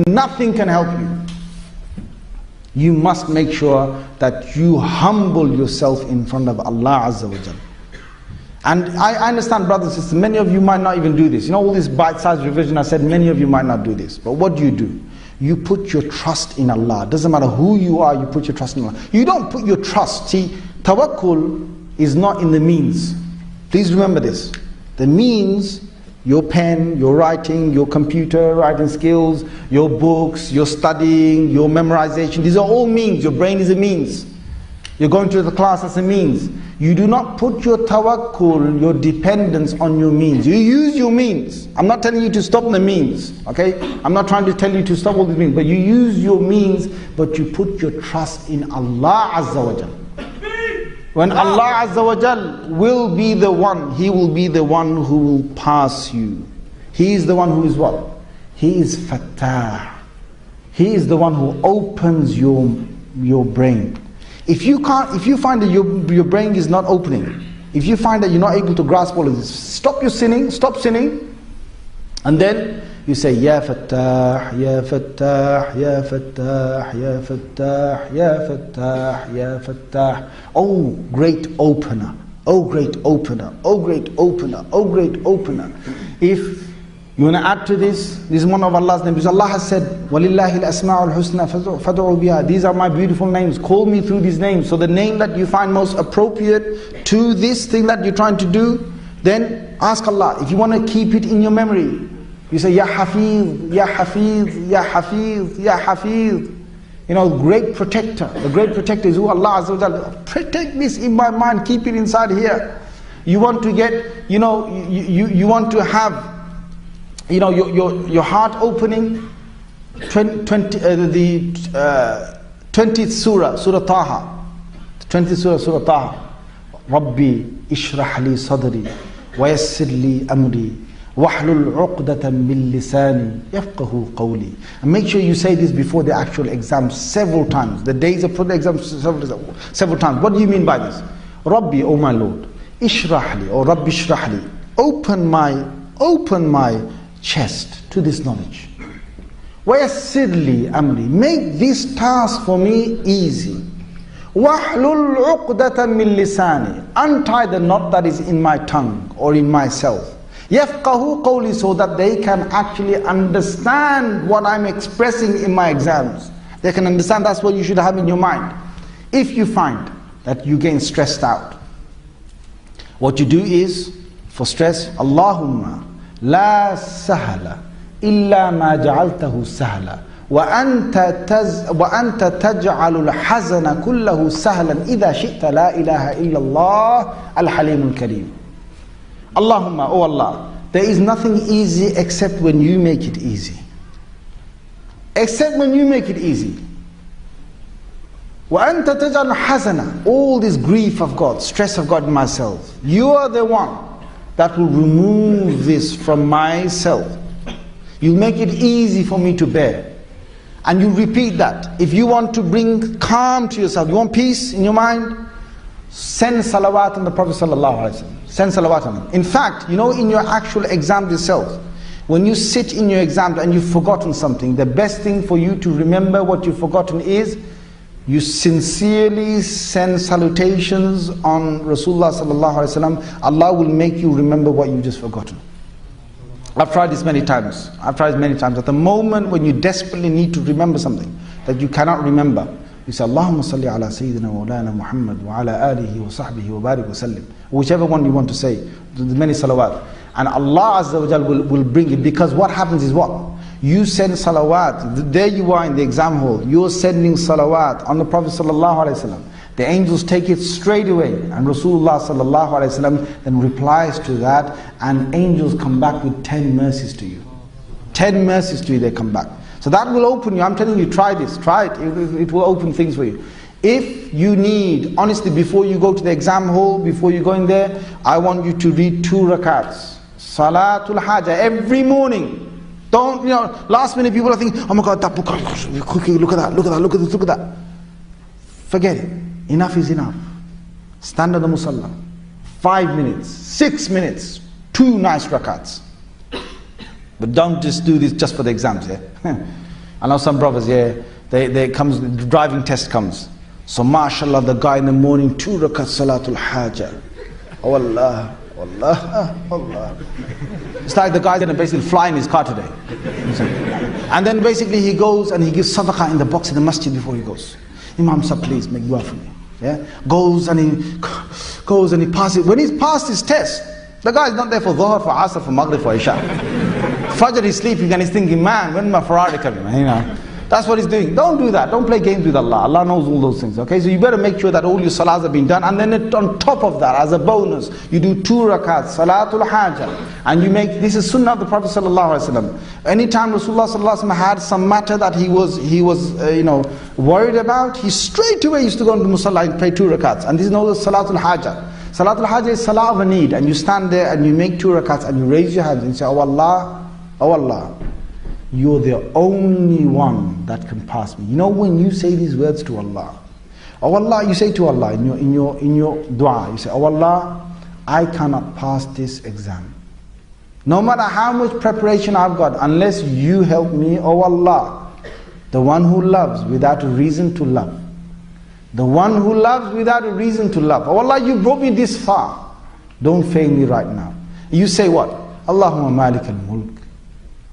Nothing can help you. You must make sure that you humble yourself in front of Allah Azza wa Jal. And I understand, brothers and sisters, many of you might not even do this. You know, all this bite-sized revision, I said many of you might not do this. But what do? You put your trust in Allah. Doesn't matter who you are, you put your trust in Allah. You don't put your trust. See, Tawakul is not in the means. Please remember this. The means, your pen, your writing, your computer writing skills, your books, your studying, your memorization, these are all means. Your brain is a means. You're going to the class, that's a means. You do not put your tawakkul, your dependence on your means. You use your means. I'm not telling you to stop the means, okay? I'm not trying to tell you to stop all these means, but you use your means, but you put your trust in Allah Azza wa Jal. When Allah Azza wa Jal will be the one, He will be the one who will pass you. He is the one who is what? He is Fattah. He is the one who opens your brain. If you find that your brain is not opening, if you find that you're not able to grasp all of this, stop sinning, and then you say, Ya Fattah, Ya Fattah, Ya Fattah, Ya Fattah, Ya Fattah, Ya Fattah. Oh great opener, oh great opener, oh great opener, oh great opener. If you want to add to this, this is one of Allah's names. Allah has said, وَلِلَّهِ الْأَسْمَاءُ الْحُسْنَى فَادْعُوا بِهَا. These are my beautiful names. Call me through these names. So the name that you find most appropriate to this thing that you're trying to do, then ask Allah. If you want to keep it in your memory, you say, Ya Hafiz, Ya Hafiz, Ya Hafiz, Ya Hafiz. You know, great protector. The great protector is who? Allah Azza wa Jalla. Protect this in my mind. Keep it inside here. You want to get, you know, you want to have, you know, your heart opening. 20th surah, Surah Taha. 20th surah, Surah Taha. Rabbi ishrah li sadri wa yassir li amri wahlul 'uqdatan min lisani yafqahu qawli. And make sure you say this before the actual exam several times. The days before the exam several times. What do you mean by this? Rabbi, oh my Lord, ishrah li, or Rabbi ishrah li, open my chest to this knowledge. وَيَسِّرْ لِي أَمْرِي. Make this task for me easy. وَاحْلُلْ عُقْدَةً مِّن لِسَانِي. Untie the knot that is in my tongue or in myself. يَفْقَهُ قَوْلِي. So that they can actually understand what I'm expressing in my exams. They can understand. That's what you should have in your mind. If you find that you're getting stressed out, what you do is, for stress, Allahumma la sahla إلا ما جعلته سهلا وأنت تجعل الحزن كله سهلا إذا شئت لا إله إلا الله الحليم الكريم. Allahumma, oh Allah, there is nothing easy except when you make it easy. Except when you make it easy. وأنت تجعل الحزن, all this grief of God, stress of God in myself. You are the one that will remove this from myself. You make it easy for me to bear. And you repeat that. If you want to bring calm to yourself, you want peace in your mind, send salawat on the Prophet ﷺ. Send salawat on him. In fact, you know, in your actual exam itself, when you sit in your exam and you've forgotten something, the best thing for you to remember what you've forgotten is, you sincerely send salutations on Rasulullah ﷺ. Allah will make you remember what you've just forgotten. I've tried this many times. At the moment when you desperately need to remember something that you cannot remember, you say, Allahumma salli ala Sayyidina wa Maulana Muhammad wa ala alihi wa sahbihi wa barik wa sallim. Whichever one you want to say, the many salawat. And Allah Azza wa Jal will bring it, because what happens is what? You send salawat. There you are in the exam hall. You're sending salawat on the Prophet sallallahu alaihi wasallam. The angels take it straight away, and Rasulullah sallallahu alaihi wasallam then replies to that, and angels come back with 10 mercies to you. 10 mercies to you, they come back. So that will open you. I'm telling you, try this, try it. It will open things for you. If you need, honestly, before you go to the exam hall, before you go in there, I want you to read 2 rakats. Salatul Hajjah, every morning. Don't, last minute people are thinking, oh my God, that book, quickly, look at that, look at that, look at this, look at that. Forget it. Enough is enough. Stand on the musalla. 5 minutes, 6 minutes, 2 nice rakats. But don't just do this just for the exams, yeah? I know some brothers, yeah, they comes, the driving test comes. So mashallah, the guy in the morning, 2 rakat salatul hajah. Oh Allah, Allah, Allah. It's like the guy's going to basically fly in his car today. And then basically he goes and he gives sadaqah in the box in the masjid before he goes. Imam Sahib, please make dua for me. Yeah? Goes and he passes. When he's passed his test, the guy is not there for Dhuhr, for Asr, for Maghrib, for Isha. Fajr he's sleeping and he's thinking, man, when my Ferrari coming? You know. That's what he's doing. Don't do that. Don't play games with Allah. Allah knows all those things. Okay, so you better make sure that all your salahs have been done. And then on top of that, as a bonus, you do 2 rakats, salatul hajah. And you make, this is sunnah of the Prophet sallallahu alaihi wasallam. Anytime Rasulullah sallallahu alaihi wasallam had some matter that he was worried about, he straight away used to go into musalla and pray 2 rakats. And this is known as salatul hajah. Salatul hajah is salah of a need. And you stand there and you make 2 rakats and you raise your hands and you say, oh Allah, you're the only one that can pass me. You know, when you say these words to Allah, oh Allah, you say to Allah in your dua, you say, oh Allah, I cannot pass this exam. No matter how much preparation I've got, unless you help me, oh Allah, the one who loves without a reason to love. The one who loves without a reason to love. Oh Allah, you brought me this far. Don't fail me right now. You say what? Allahumma malik al-mulk.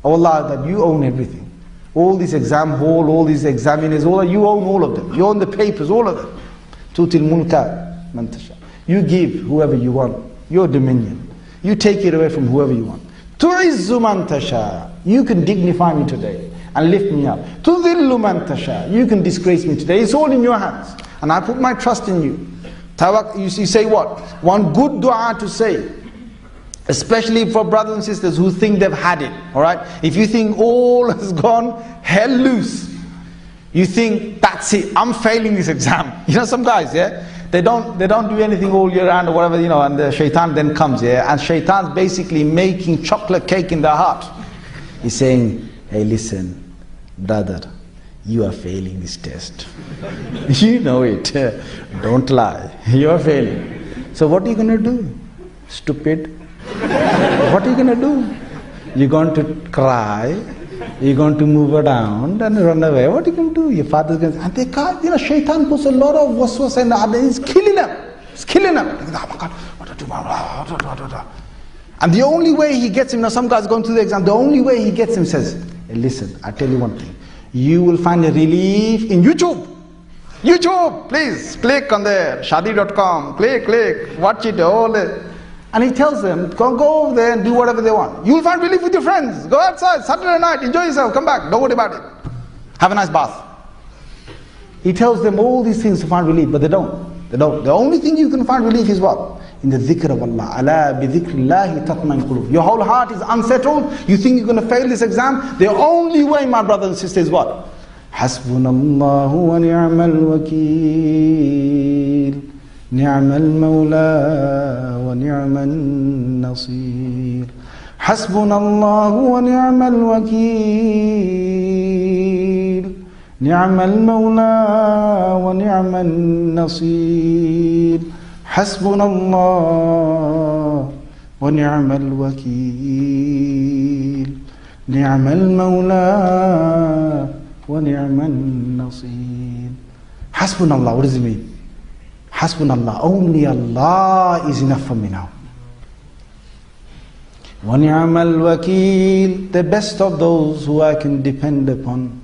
Oh Allah, that you own everything. All this exam hall, all these examiners, you own all of them. You own the papers, all of them. Tutil mulka man tasha. You give whoever you want. Your dominion. You take it away from whoever you want. Tu'izzu man tasha. You can dignify me today and lift me up. Tudhillu man tasha. You can disgrace me today. It's all in your hands. And I put my trust in you. You say what? One good dua to say. Especially for brothers and sisters who think they've had it, alright? If you think all has gone hell loose, you think, that's it, I'm failing this exam. You know some guys, yeah? They don't do anything all year round or whatever, and the shaitan then comes, yeah? And shaitan's basically making chocolate cake in their heart. He's saying, hey listen, brother, you are failing this test. You know it. Don't lie. You are failing. So what are you going to do? Stupid. What are you going to do? You're going to cry, you're going to move around and run away. What are you going to do? Your father's going to say, and they can't, shaitan puts a lot of waswas in the heart. He's killing them. He's killing them. Oh my God, what to do? And the only way he gets him, now some guys going through the exam, the only way he gets him says, hey, listen, I tell you one thing. You will find a relief in YouTube. YouTube, please, click on there, shadi.com, click, watch it, all it. And he tells them, go over there and do whatever they want. You'll find relief with your friends. Go outside, Saturday night, enjoy yourself, come back, don't worry about it. Have a nice bath. He tells them all these things to find relief, but they don't. The only thing you can find relief is what? In the dhikr of Allah. Ala bi dhikrillahi tatma'in qulub. Your whole heart is unsettled. You think you're going to fail this exam? The only way, my brothers and sisters, is what? Hasbunallahu wa ni'mal wakeel. نعم المولى ونعم النصير حسبنا الله ونعم الوكيل نعم المولى ونعم النصير حسبنا الله ونعم الوكيل نعم المولى ونعم النصير حسبنا الله. What does it mean? Hasbunallah, only Allah is enough for me now. Wa ni'mal wakeel, the best of those who I can depend upon.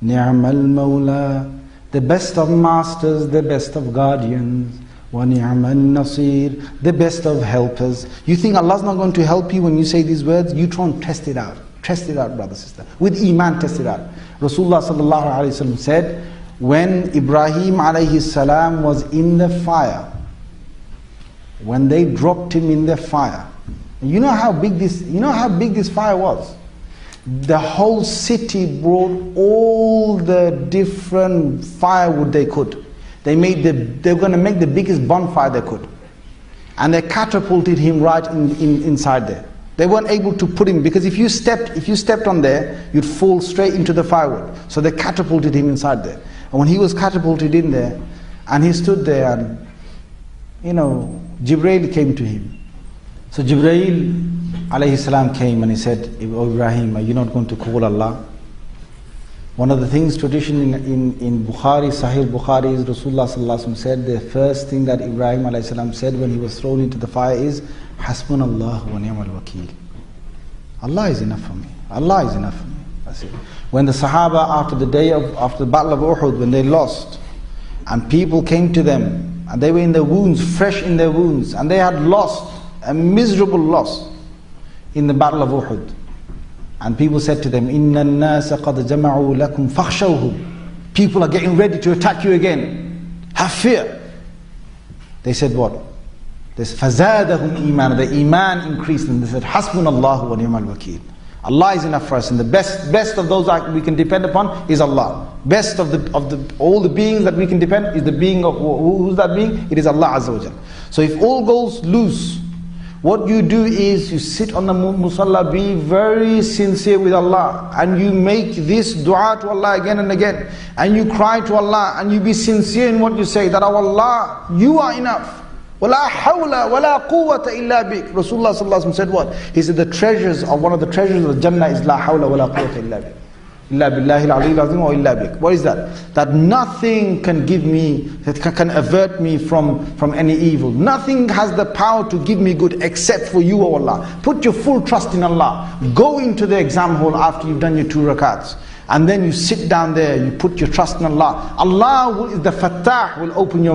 Ni'mal mawla, the best of masters, the best of guardians. Wa ni'mal nasir, the best of helpers. You think Allah's not going to help you when you say these words? You try and test it out. Test it out, brother, sister. With iman, test it out. Rasulullah sallallahu alayhi wa sallam said, when Ibrahim alayhi salam was in the fire, when they dropped him in the fire, you know how big this fire was? The whole city brought all the different firewood they could. They were going to make the biggest bonfire they could, and they catapulted him right inside there. They weren't able to put him, because if you stepped on there, you'd fall straight into the firewood. So they catapulted him inside there. And when he was catapulted in there, and he stood there, and Jibreel came to him. So Jibreel alayhi salam came and he said, "Oh Ibrahim, are you not going to call Allah?" One of the things, tradition in Bukhari, Sahih Bukhari, is Rasulullah sallallahu alaihi wasallam said the first thing that Ibrahim alayhi salam said when he was thrown into the fire is, Hasbunallahu wa ni'mal wakeel. Allah is enough for me. Allah is enough for me. That's it. When the Sahaba, after the battle of Uhud, when they lost, and people came to them, and they were in their wounds, fresh in their wounds, and they had lost, a miserable loss in the battle of Uhud. And people said to them, Inna an-nasa qad jama'u lakum fakhshawhum. People are getting ready to attack you again. Have fear. They said what? They said, فَزَادَهُمْ إِيمَانًا. The iman increased, and they said, Hasbunallahu wa ni'mal wakeel. Allah is enough for us, and the best of those that we can depend upon is Allah. Best of all the beings that we can depend is the being of, who's that being? It is Allah Azza wa Jal. So if all goes loose, what you do is you sit on the musalla, be very sincere with Allah, and you make this dua to Allah again and again, and you cry to Allah, and you be sincere in what you say, that, oh Allah, you are enough. وَلَا حَوْلَ وَلَا قُوَّةَ إِلَّا بِكَ. Rasulullah sallallahu alaihi wasallam said what? He said the treasures of one of the treasures of Jannah is لَا حَوْلَ وَلَا قُوَّةَ إِلَّا بِكَ. إِلَّا بِاللَّهِ الْعَلِيِّ الْعَظِيمِ وَإِلَّا بِكَ. What is that? That nothing can give me, that can avert me from any evil. Nothing has the power to give me good except for you, O Allah. Put your full trust in Allah. Go into the exam hall after you've done your 2 rakats. And then you sit down there, you put your trust in Allah. Allah, the Fattah, will open your mind.